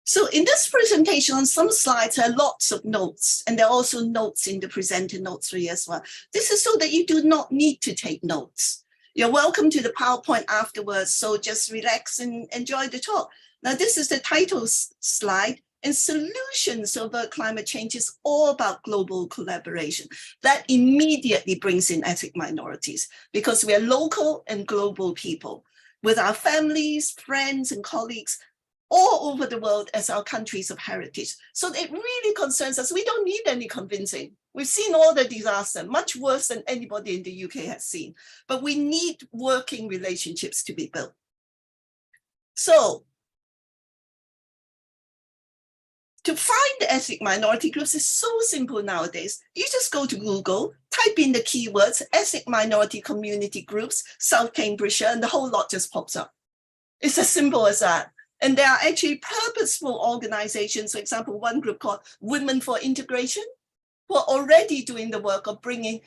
So in this presentation, on some slides, there are lots of notes, and there are also notes in the presenter notes for you as well. This is so that you do not need to take notes. You're welcome to the PowerPoint afterwards, so just relax and enjoy the talk. Now, this is the title slide, and solutions over climate change is all about global collaboration. That immediately brings in ethnic minorities, because we are local and global people with our families, friends, and colleagues all over the world as our countries of heritage. So it really concerns us. We don't need any convincing. We've seen all the disaster, much worse than anybody in the UK has seen. But we need working relationships to be built. So to find the ethnic minority groups is so simple nowadays. You just go to Google, type in the keywords, ethnic minority community groups, South Cambridgeshire, and the whole lot just pops up. It's as simple as that. And there are actually purposeful organizations, for example, one group called Women for Integration, who are already doing the work of bringing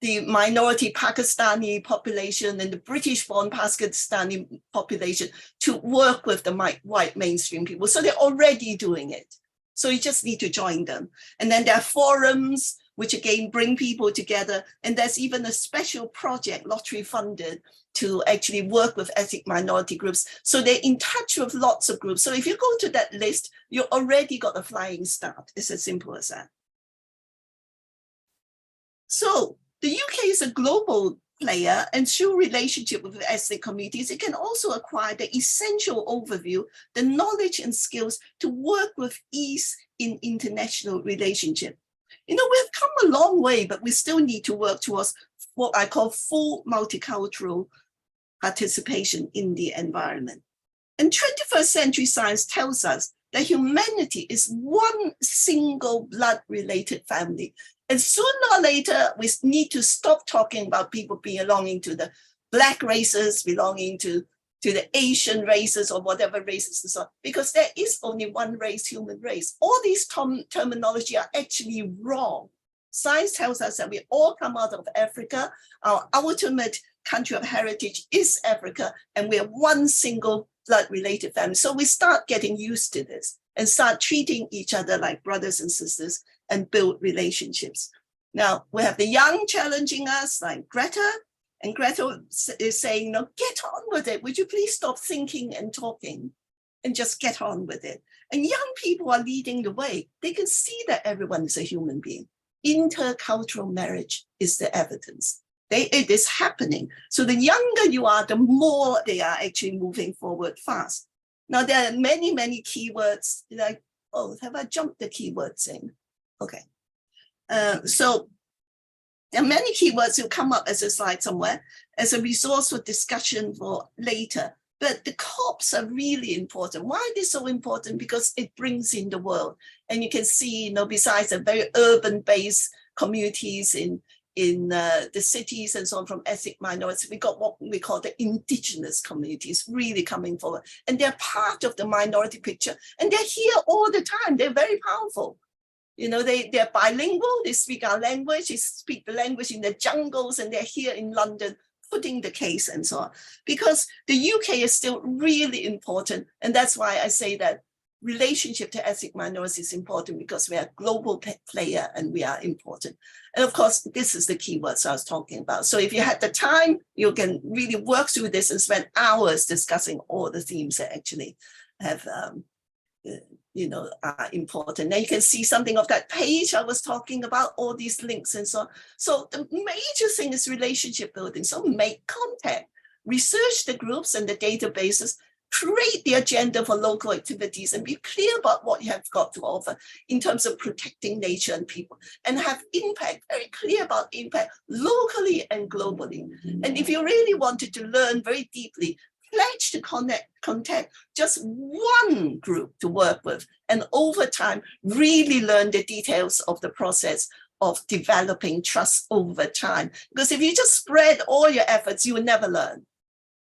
the minority Pakistani population and the British-born Pakistani population to work with the white mainstream people. So they're already doing it. So you just need to join them. And then there are forums, which again bring people together. And there's even a special project, lottery funded, to actually work with ethnic minority groups. So they're in touch with lots of groups. So if you go to that list, you already got a flying start. It's as simple as that. So the UK is a global player, and through relationship with ethnic communities, it can also acquire the essential overview, the knowledge and skills to work with ease in international relationship. You know, we've come a long way, but we still need to work towards what I call full multicultural participation in the environment. And 21st century science tells us that humanity is one single blood-related family. And sooner or later, we need to stop talking about people belonging to the Black races, belonging to the Asian races or whatever races and so on, because there is only one race, human race. All these terminology are actually wrong. Science tells us that we all come out of Africa. Our ultimate country of heritage is Africa, and we are one single blood-related family. So we start getting used to this and start treating each other like brothers and sisters and build relationships. Now, we have the young challenging us, like Greta, and Greta is saying, no, get on with it. Would you please stop thinking and talking and just get on with it? And young people are leading the way. They can see that everyone is a human being. Intercultural marriage is the evidence. It is happening. So the younger you are, the more they are actually moving forward fast. Now, there are many, many keywords. Like, oh, have I jumped the keywords in? Okay. So there are many keywords will come up as a slide somewhere as a resource for discussion for later. But the COPs are really important. Why are they so important? Because it brings in the world. And you can see, you know, besides the very urban-based communities in the cities and so on from ethnic minorities, we got what we call the indigenous communities really coming forward. And they're part of the minority picture. And they're here all the time. They're very powerful. You know, they're bilingual, they speak our language, they speak the language in the jungles, and they're here in London putting the case and so on. Because the UK is still really important. And that's why I say that relationship to ethnic minorities is important, because we are a global player and we are important. And of course, this is the keywords I was talking about. So if you had the time, you can really work through this and spend hours discussing all the themes that actually have you know, are important. Now you can see something of that page I was talking about, all these links and so on. So the major thing is relationship building. So make contact, research the groups and the databases, create the agenda for local activities, and be clear about what you have got to offer in terms of protecting nature and people, and have impact, very clear about impact locally and globally. And if you really wanted to learn very deeply, pledge to contact just one group to work with, and over time, really learn the details of the process of developing trust over time. Because if you just spread all your efforts, you will never learn.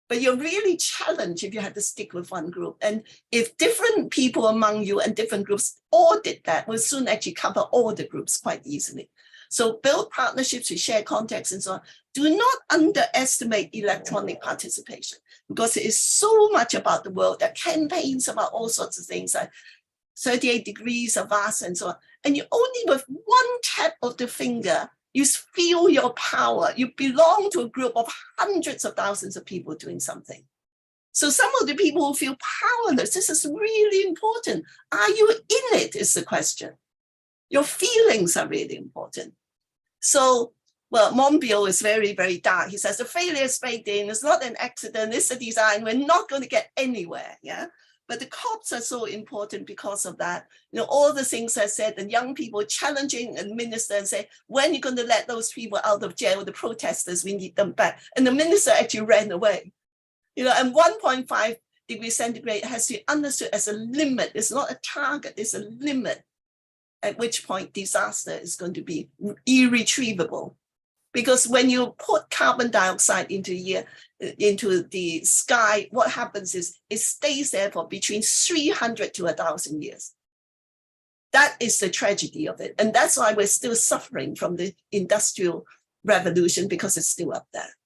But you're really challenged if you have to stick with one group. And if different people among you and different groups all did that, we'll soon actually cover all the groups quite easily. So build partnerships with share contacts and so on. Do not underestimate electronic participation, because it is so much about the world. There are campaigns about all sorts of things. 38 degrees of us and so on. And you only with one tap of the finger, you feel your power. You belong to a group of hundreds of thousands of people doing something. So some of the people who feel powerless, this is really important. Are you in it is the question. Your feelings are really important. So, well, Monbiot is very, very dark. He says the failure is baked in. It's not an accident. It's a design. We're not going to get anywhere. Yeah. But the COPs are so important because of that. You know, all the things I said, the young people challenging the minister and say, when are you going to let those people out of jail, the protesters, we need them back. And the minister actually ran away. You know, and 1.5 degrees centigrade has to be understood as a limit. It's not a target, it's a limit, at which point disaster is going to be irretrievable. Because when you put carbon dioxide into the sky, what happens is it stays there for between 300 to 1,000 years. That is the tragedy of it. And that's why we're still suffering from the Industrial Revolution, because it's still up there.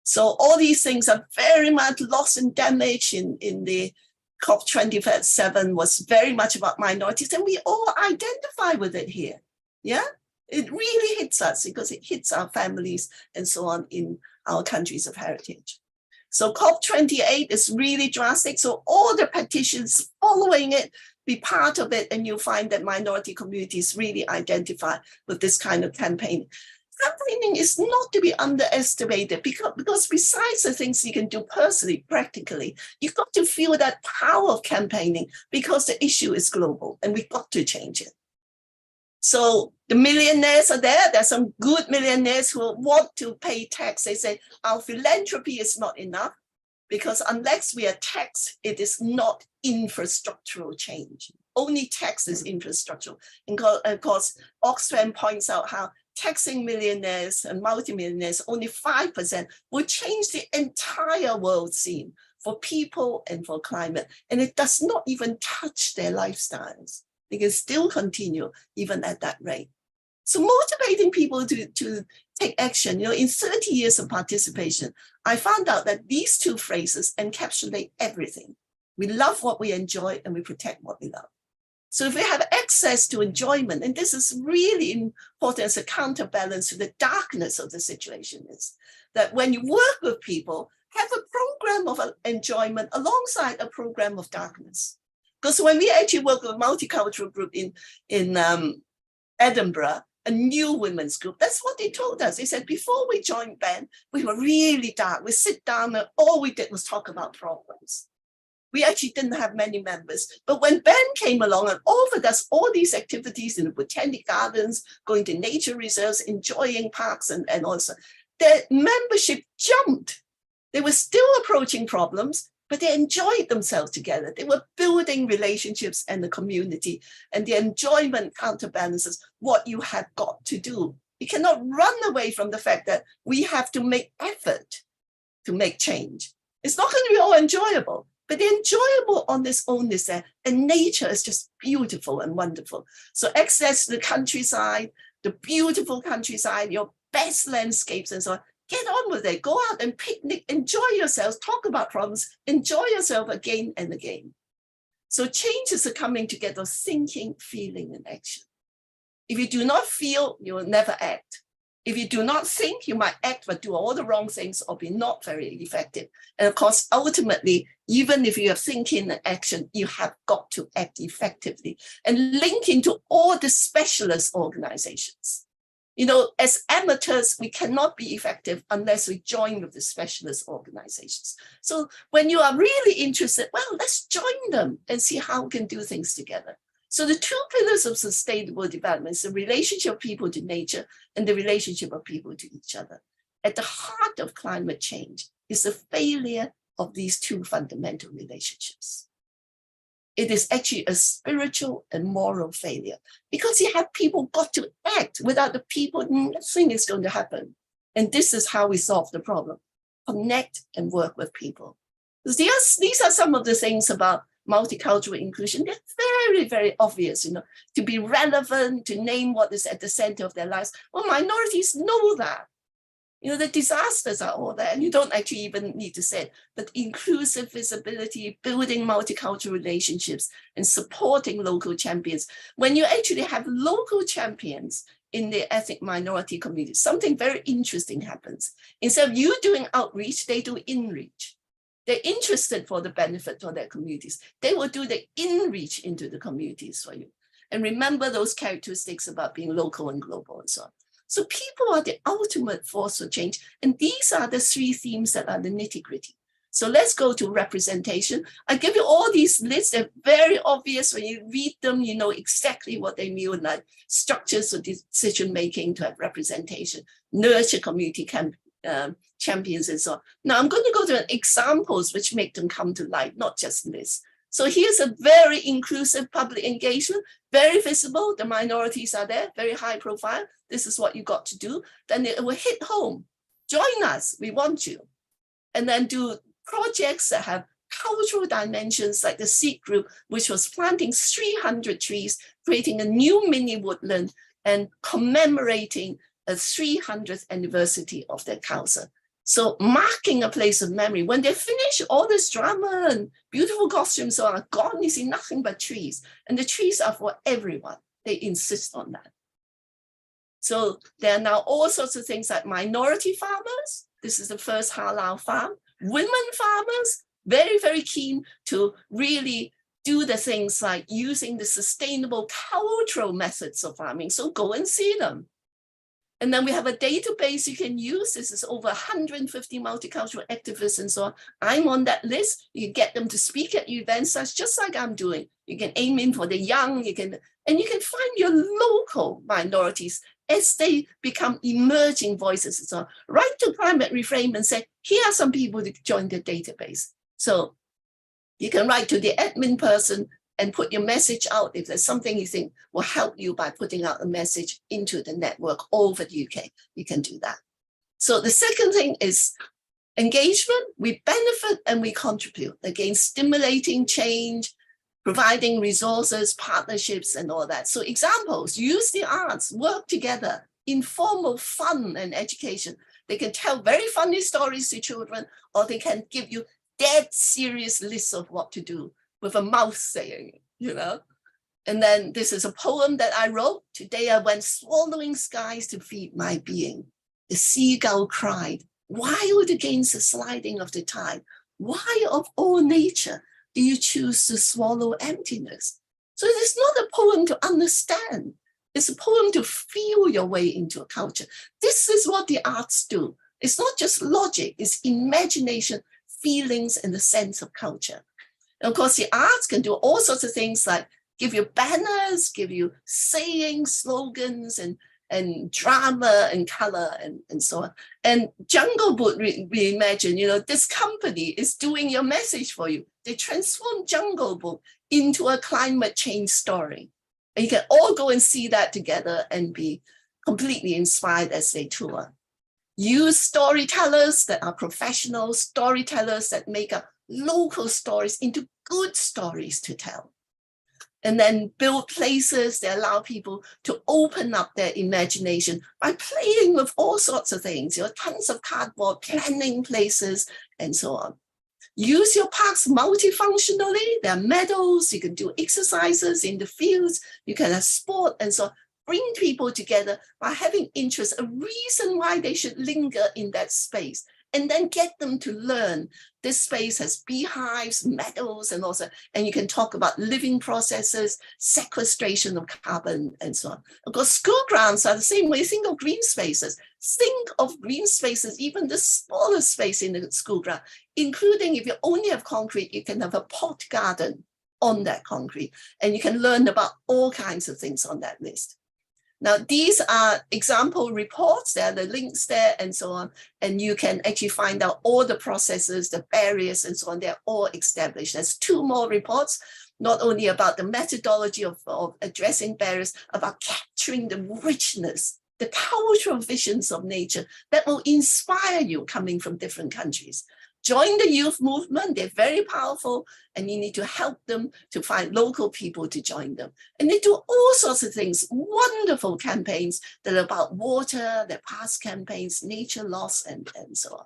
So all these things are very much loss and damage in the COP27 was very much about minorities, and we all identify with it here. Yeah. It really hits us because it hits our families and so on in our countries of heritage. So COP28 is really drastic. So all the petitions following it, be part of it, and you'll find that minority communities really identify with this kind of campaign. Campaigning is not to be underestimated because besides the things you can do personally, practically, you've got to feel that power of campaigning because the issue is global and we've got to change it. So the millionaires are there. There's some good millionaires who want to pay tax. They say our philanthropy is not enough because unless we are taxed, it is not infrastructural change. Only tax is infrastructural. And of course, Oxfam points out how taxing millionaires and multimillionaires, only 5% will change the entire world scene for people and for climate. And it does not even touch their lifestyles. They can still continue even at that rate. So motivating people to take action, you know, in 30 years of participation, I found out that these two phrases encapsulate everything. We love what we enjoy and we protect what we love. So if we have access to enjoyment, and this is really important as a counterbalance to the darkness of the situation, is that when you work with people, have a program of enjoyment alongside a program of darkness. Because when we actually work with a multicultural group in Edinburgh, a new women's group, that's what they told us. They said, before we joined BAN, we were really dark. We sit down and all we did was talk about problems. We actually didn't have many members. But when BAN came along and offered us all these activities in the botanic gardens, going to nature reserves, enjoying parks and also, their membership jumped. They were still approaching problems, but they enjoyed themselves together. They were building relationships and the community, and the enjoyment counterbalances what you have got to do. You cannot run away from the fact that we have to make effort to make change. It's not going to be all enjoyable, but the enjoyable on its own is there, and nature is just beautiful and wonderful. So access to the countryside, the beautiful countryside, your best landscapes and so on. Get on with it. Go out and picnic, enjoy yourselves, talk about problems, enjoy yourself again and again. So change is a coming together of thinking, feeling, and action. If you do not feel, you will never act. If you do not think, you might act but do all the wrong things or be not very effective. And of course, ultimately, even if you have thinking and action, you have got to act effectively and link into all the specialist organizations. You know, as amateurs, we cannot be effective unless we join with the specialist organizations. So when you are really interested, well, let's join them and see how we can do things together. So the two pillars of sustainable development is the relationship of people to nature and the relationship of people to each other. At the heart of climate change is the failure of these two fundamental relationships. It is actually a spiritual and moral failure because you have people got to act. Without the people, nothing is going to happen. And this is how we solve the problem. Connect and work with people. These are some of the things about multicultural inclusion. They're very, very obvious, you know, to be relevant, to name what is at the center of their lives. Well, minorities know that. You know, the disasters are all there, and you don't actually even need to say it, but inclusive visibility, building multicultural relationships, and supporting local champions. When you actually have local champions in the ethnic minority community, something very interesting happens. Instead of you doing outreach, they do in-reach. They're interested for the benefit of their communities. They will do the in-reach into the communities for you. And remember those characteristics about being local and global and so on. So people are the ultimate force for change. And these are the three themes that are the nitty-gritty. So let's go to representation. I give you all these lists. They're very obvious. When you read them, you know exactly what they mean, like structures of decision-making to have representation, nurture community champions and so on. Now I'm going to go to examples which make them come to light, not just lists. So here's a very inclusive public engagement, very visible. The minorities are there, very high profile. This is what you got to do. Then it will hit home. Join us, we want you. And then do projects that have cultural dimensions like the Seed Group, which was planting 300 trees, creating a new mini woodland and commemorating a 300th anniversary of their council. So marking a place of memory. When they finish all this drama and beautiful costumes are gone, you see nothing but trees. And the trees are for everyone. They insist on that. So there are now all sorts of things like minority farmers. This is the first halal farm. Women farmers, very, very keen to really do the things like using the sustainable cultural methods of farming. So go and see them. And then we have a database you can use. This is over 150 multicultural activists and so on. I'm on that list. You can get them to speak at events, that's just like I'm doing. You can aim in for the young, and you can find your local minorities as they become emerging voices and so on. Write to Climate Reframe and say, here are some people to join the database. So you can write to the admin person and put your message out if there's something you think will help you by putting out a message into the network all over the UK. You can do that. So the second thing is engagement. We benefit and we contribute. Again, stimulating change, providing resources, partnerships, and all that. So examples, use the arts, work together, informal fun and education. They can tell very funny stories to children, or they can give you dead serious lists of what to do with a mouth saying, you know. And then this is a poem that I wrote. Today I went swallowing skies to feed my being. The seagull cried, wild against the sliding of the tide. Why of all nature do you choose to swallow emptiness? So it's not a poem to understand. It's a poem to feel your way into a culture. This is what the arts do. It's not just logic, it's imagination, feelings, and the sense of culture. And of course, the arts can do all sorts of things like give you banners, give you sayings, slogans, and drama and color and so on. And Jungle Book Reimagine, you know, this company is doing your message for you. They transform Jungle Book into a climate change story. And you can all go and see that together and be completely inspired as they tour. Use storytellers that are professional, storytellers that make up local stories into good stories to tell. And then build places that allow people to open up their imagination by playing with all sorts of things, you know, tons of cardboard, planning places, and so on. Use your parks multifunctionally. There are meadows, you can do exercises in the fields, you can have sport and so on. Bring people together by having interest, a reason why they should linger in that space, and then get them to learn. This space has beehives, meadows, and also, and you can talk about living processes, sequestration of carbon, and so on. Of course, school grounds are the same way. Think of green spaces. Think of green spaces, even the smallest space in the school ground, including if you only have concrete, you can have a pot garden on that concrete, and you can learn about all kinds of things on that list. Now, these are example reports, there are the links there and so on, and you can actually find out all the processes, the barriers and so on, they're all established. There's 2 more reports, not only about the methodology of addressing barriers, about capturing the richness, the cultural visions of nature that will inspire you coming from different countries. Join the youth movement. They're very powerful, and you need to help them to find local people to join them. And they do all sorts of things, wonderful campaigns that are about water, their past campaigns, nature loss, and so on.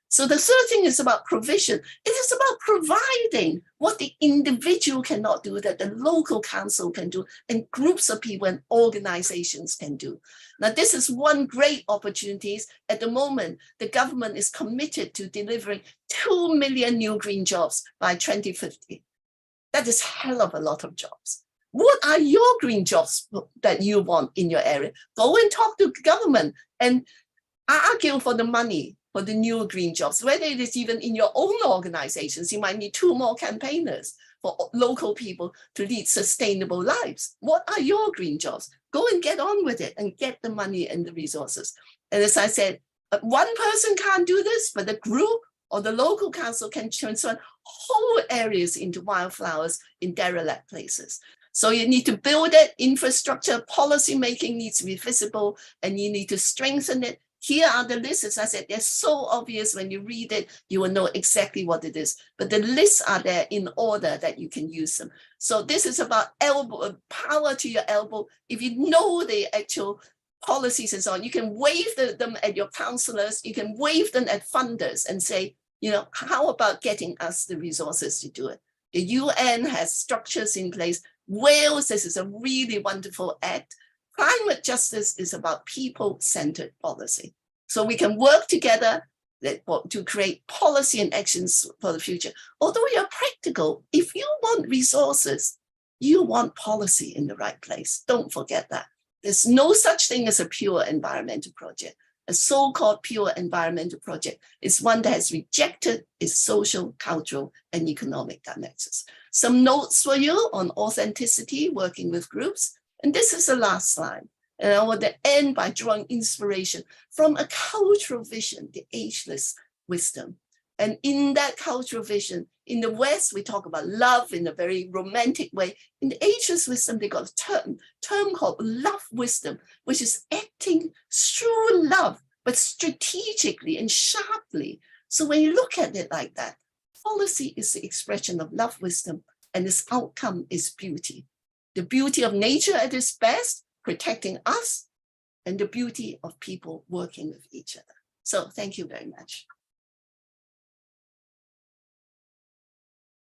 So the third thing is about provision. It is about providing what the individual cannot do that the local council can do, and groups of people and organizations can do. Now, this is one great opportunity. At the moment, the government is committed to delivering 2 million new green jobs by 2050. That is a hell of a lot of jobs. What are your green jobs that you want in your area? Go and talk to government and argue for the money for the new green jobs, whether it is even in your own organizations. You might need 2 more campaigners for local people to lead sustainable lives. What are your green jobs? Go and get on with it and get the money and the resources. And as I said, one person can't do this, but the group or the local council can transform whole areas into wildflowers in derelict places. So you need to build it, infrastructure, policy making needs to be visible, and you need to strengthen it. Here are the lists. As I said, they're so obvious. When you read it, you will know exactly what it is. But the lists are there in order that you can use them. So this is about elbow, power to your elbow. If you know the actual policies and so on, you can wave them at your councillors. You can wave them at funders and say, how about getting us the resources to do it? The UN has structures in place. Wales, this is a really wonderful act. Climate justice is about people-centered policy. So we can work together to create policy and actions for the future. Although you're practical, if you want resources, you want policy in the right place. Don't forget that. There's no such thing as a pure environmental project. A so-called pure environmental project is one that has rejected its social, cultural, and economic dimensions. Some notes for you on authenticity, working with groups. And this is the last slide. And I want to end by drawing inspiration from a cultural vision, the ageless wisdom. And in that cultural vision, in the West, we talk about love in a very romantic way. In the ageless wisdom, they got a term called love wisdom, which is acting through love, but strategically and sharply. So when you look at it like that, policy is the expression of love wisdom, and its outcome is beauty. The beauty of nature at its best, protecting us, and the beauty of people working with each other. So thank you very much.